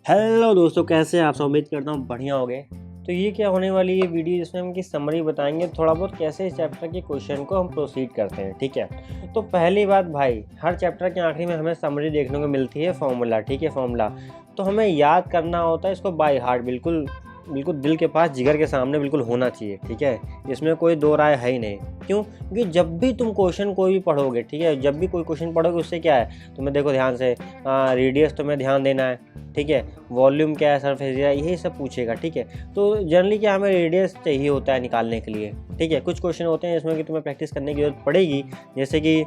Hello दोस्तों, कैसे हैं आप सब। उम्मीद करता हूँ बढ़िया हो गए। तो ये क्या होने वाली ये वीडियो जिसमें हम की समरी बताएंगे थोड़ा बहुत कैसे इस चैप्टर के क्वेश्चन को हम प्रोसीड करते हैं। ठीक है, तो पहली बात भाई, हर चैप्टर के आखिरी में हमें समरी देखने को मिलती है, फॉर्मूला। ठीक है, फॉर्मूला तो हमें याद करना होता है इसको बाय हार्ट, बिल्कुल बिल्कुल दिल के पास जिगर के सामने बिल्कुल होना चाहिए। ठीक है, इसमें कोई दो राय है ही नहीं। क्यों? क्योंकि जब भी तुम क्वेश्चन कोई भी पढ़ोगे, ठीक है, जब भी कोई क्वेश्चन पढ़ोगे उससे क्या है, तुम्हें देखो ध्यान से, रेडियस तुम्हें ध्यान देना है। ठीक है, वॉल्यूम क्या है, सरफेस एरिया, यही सब पूछेगा। ठीक है, तो जनरली क्या हमें रेडियस चाहिए होता है निकालने के लिए। ठीक है, कुछ क्वेश्चन होते हैं इसमें कि तुम्हें प्रैक्टिस करने की जरूरत पड़ेगी, जैसे कि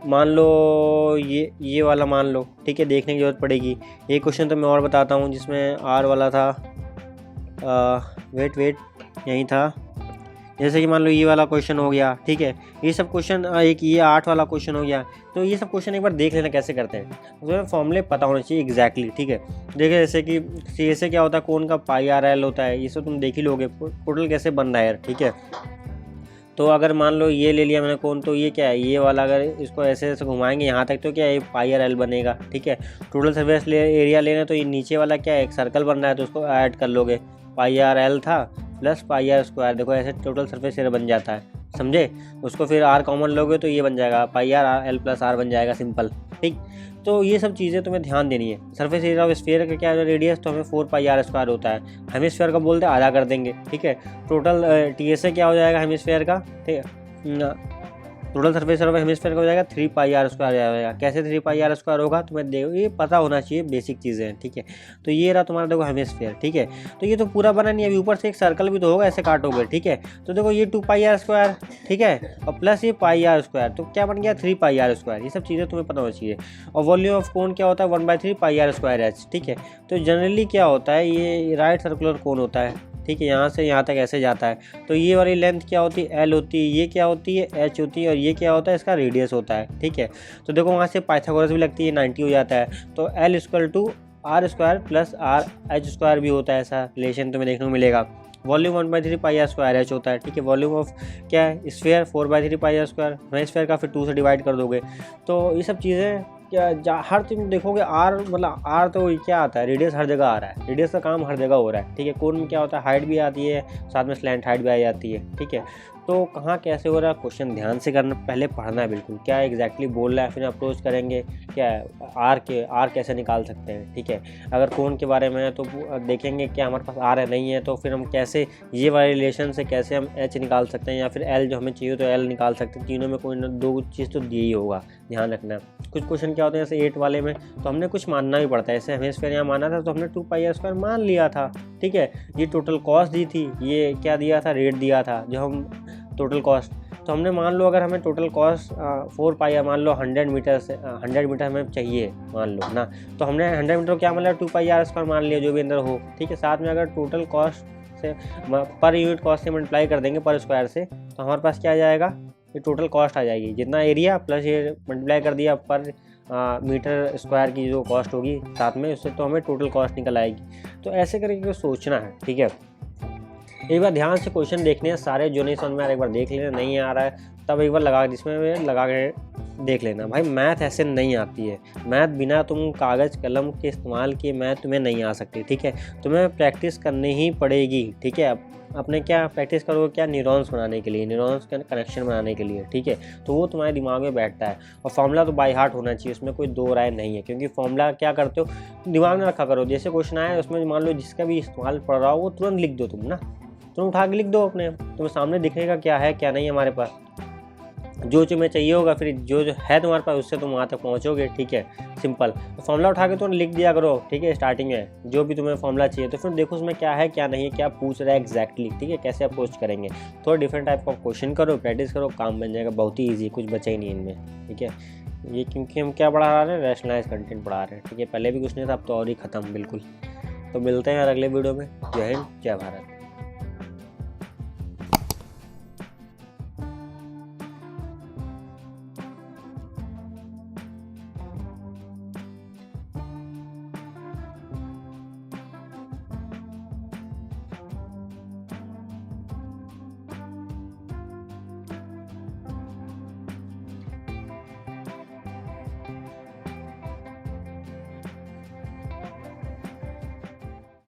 मान लो ये वाला मान लो। ठीक है, देखने की जरूरत पड़ेगी। एक क्वेश्चन तो मैं और बताता हूँ जिसमें आर वाला था, वेट यही था। जैसे कि मान लो ये वाला क्वेश्चन हो गया। ठीक है, ये सब क्वेश्चन, एक ये 8 वाला क्वेश्चन हो गया। तो ये सब क्वेश्चन एक बार देख लेना कैसे करते हैं, उसमें फॉर्मूले पता होने चाहिए एग्जैक्टली। ठीक है, देखिए जैसे कि सी से क्या होता है, कौन का पाई आर एल होता है, ये सब तुम देख ही लोगे, टोटल कैसे बन रहा है यार। ठीक है, तो अगर मान लो ये ले लिया मैंने कौन, तो ये क्या है, ये वाला अगर इसको ऐसे ऐसे घुमाएंगे यहाँ तक तो क्या है, पाई आर एल बनेगा। ठीक है, टोटल सरफेस एरिया लेना, तो ये नीचे वाला क्या है, एक सर्कल बन रहा है, तो उसको ऐड कर लोगे, पाई आर एल था प्लस पाई आर स्क्वायर। देखो ऐसे टोटल सरफेस एरिया बन जाता है, समझे। उसको फिर आर कॉमन लोगे तो ये बन जाएगा, पाई आर एल प्लस आर बन जाएगा, सिंपल। ठीक, तो ये सब चीज़ें तुम्हें ध्यान देनी है। सरफेस एरिया ऑफ स्फीयर का क्या है, रेडियस तो हमें 4 पाई आर स्क्वायर होता है। हेमिस्फीयर का बोलते हैं आधा कर देंगे। ठीक है, टोटल टी एस ए क्या हो जाएगा हेमिस्फीयर का, ठीक है, टोटल सरफेस एरिया हेमिस्फीयर का हो जाएगा 3 पाई आर स्क्वायर जाएगा। कैसे 3 पाई आर स्क्वायर होगा, तुम्हें देखो ये पता होना चाहिए, बेसिक चीज़ें हैं। ठीक है, तो ये रहा तुम्हारा देखो हेमिस्फीयर। ठीक है, तो ये तो पूरा बना नहीं, अभी ऊपर से एक सर्कल भी तो होगा, ऐसे काटोगे। ठीक है, तो देखो ये 2 पाई आर स्क्वायर, ठीक है, और प्लस ये पाई आर स्क्वायर, तो क्या बन गया 3 पाई आर स्क्वायर। ये सब चीज़ें तुम्हें पता होना चाहिए। और वॉल्यूम ऑफ कोन क्या होता है, 1/3 पाई आर स्क्वायर एच। ठीक है, तो जनरली क्या होता है, ये राइट सर्कुलर कोन होता है। ठीक है, यहाँ से यहाँ तक ऐसे जाता है, तो ये वाली लेंथ क्या होती है, एल होती है, ये क्या होती है, एच होती है, और ये क्या होता है, इसका रेडियस होता है। ठीक है, तो देखो वहाँ से पाइथागोरस भी लगती है, 90 हो जाता है, तो L equal to R square plus R H square भी होता है, ऐसा रिलेशन तुम्हें देखने को मिलेगा। Volume 1/3 pi R square H होता है। ठीक है, वॉल्यूम ऑफ क्या है, स्फीयर 4/3 पाई आर स्क्वायर, वहीं स्फीयर का फिर 2 से डिवाइड कर दोगे। तो ये सब चीज़ें क्या हर तुम देखोगे, आर मतलब आर तो क्या आता है, रेडियस हर जगह आ रहा है, रेडियस का काम हर जगह हो रहा है। ठीक है, कोन में क्या होता है, हाइट भी आती है, साथ में स्लैंट हाइट भी आ जाती है। ठीक है, तो कहाँ कैसे हो रहा है, क्वेश्चन ध्यान से करना, पहले पढ़ना है बिल्कुल, क्या एग्जैक्टली बोल रहा है, फिर अप्रोच करेंगे क्या है, आर कैसे निकाल सकते हैं। ठीक है, अगर कोन के बारे में है तो देखेंगे क्या हमारे पास आर है, नहीं है तो फिर हम कैसे ये वाले रिलेशन से कैसे हम एच निकाल सकते हैं, या फिर एल जो हमें चाहिए तो एल निकाल सकते हैं। तीनों में कोई ना दो चीज़ तो दी ही होगा, ध्यान रखना। कुछ क्वेश्चन क्या होते हैं, जैसे 8 वाले में तो हमने कुछ मानना भी पड़ता है, जैसे हेमिस्फीयर यहाँ माना था तो हमने 2 पाई आर स्क्वायर मान लिया था। ठीक है, ये टोटल कॉस्ट दी थी, ये क्या दिया था, रेट दिया था, जो हम टोटल कॉस्ट, तो हमने मान लो अगर हमें टोटल कॉस्ट 4 पाई आर, मान लो 100 मीटर से 100 मीटर हमें चाहिए मान लो ना, तो हमने 100 मीटर क्या मतलब 2 पाई आर स्क्वायर मान लिया, जो भी अंदर हो। ठीक है, साथ में अगर टोटल कॉस्ट से पर यूनिट कॉस्ट से मल्टीप्लाई कर देंगे पर स्क्वायर से, तो हमारे पास क्या आ जाएगा, ये टोटल कॉस्ट आ जाएगी, जितना एरिया प्लस ये मल्टीप्लाई कर दिया पर मीटर स्क्वायर की जो कॉस्ट होगी साथ में, उससे तो हमें टोटल कॉस्ट निकल आएगी। तो ऐसे करके सोचना है। ठीक है, एक बार ध्यान से क्वेश्चन देखने हैं सारे, जो नहीं समझ में आ रहा एक बार देख लेना, नहीं आ रहा है तब एक बार लगा जिसमें लगा के देख लेना। भाई मैथ ऐसे नहीं आती है, मैथ बिना तुम कागज़ कलम के इस्तेमाल किए मैथ तुम्हें नहीं आ सकती। ठीक है, तुम्हें प्रैक्टिस करनी ही पड़ेगी। ठीक है, अपने क्या प्रैक्टिस करोगे, क्या न्यूरॉन्स बनाने के लिए, न्यूरॉन्स का कनेक्शन बनाने के लिए। ठीक है, तो वो तुम्हारे दिमाग में बैठता है, और फॉर्मूला तो बाय हार्ट होना चाहिए, उसमें कोई दो राय नहीं है। क्योंकि फॉर्मूला क्या करते हो, दिमाग में रखा करो, जैसे क्वेश्चन आया उसमें मान लो जिसका भी इस्तेमाल पड़ रहा हो वो तुरंत लिख दो तुम ना, तुम उठा के लिख दो अपने, तुम्हें सामने दिखेगा क्या है क्या नहीं है हमारे पास, जो तुम्हें चाहिए होगा, फिर जो है तुम्हारे पास उससे तुम वहाँ तक पहुँचोगे। ठीक है, सिंपल। तो फॉर्मूला उठा के तुम लिख दिया करो। ठीक है, स्टार्टिंग में जो भी तुम्हें फॉर्मूला चाहिए, तो फिर देखो उसमें क्या है क्या नहीं है, क्या पूछ रहा है एग्जैक्टली। ठीक है, कैसे अप्रोच करेंगे, थोड़ा डिफरेंट टाइप का क्वेश्चन करो, प्रैक्टिस करो, काम बन जाएगा, बहुत ही ईजी, कुछ बचा ही नहीं इनमें। ठीक है, ये क्योंकि हम क्या पढ़ा रहे हैं, रैशनलाइज कंटेंट पढ़ा रहे हैं। ठीक है, पहले भी कुछ नहीं था, अब तो और ही ख़त्म बिल्कुल। तो मिलते हैं यार अगले वीडियो में। जय हिंद, जय भारत।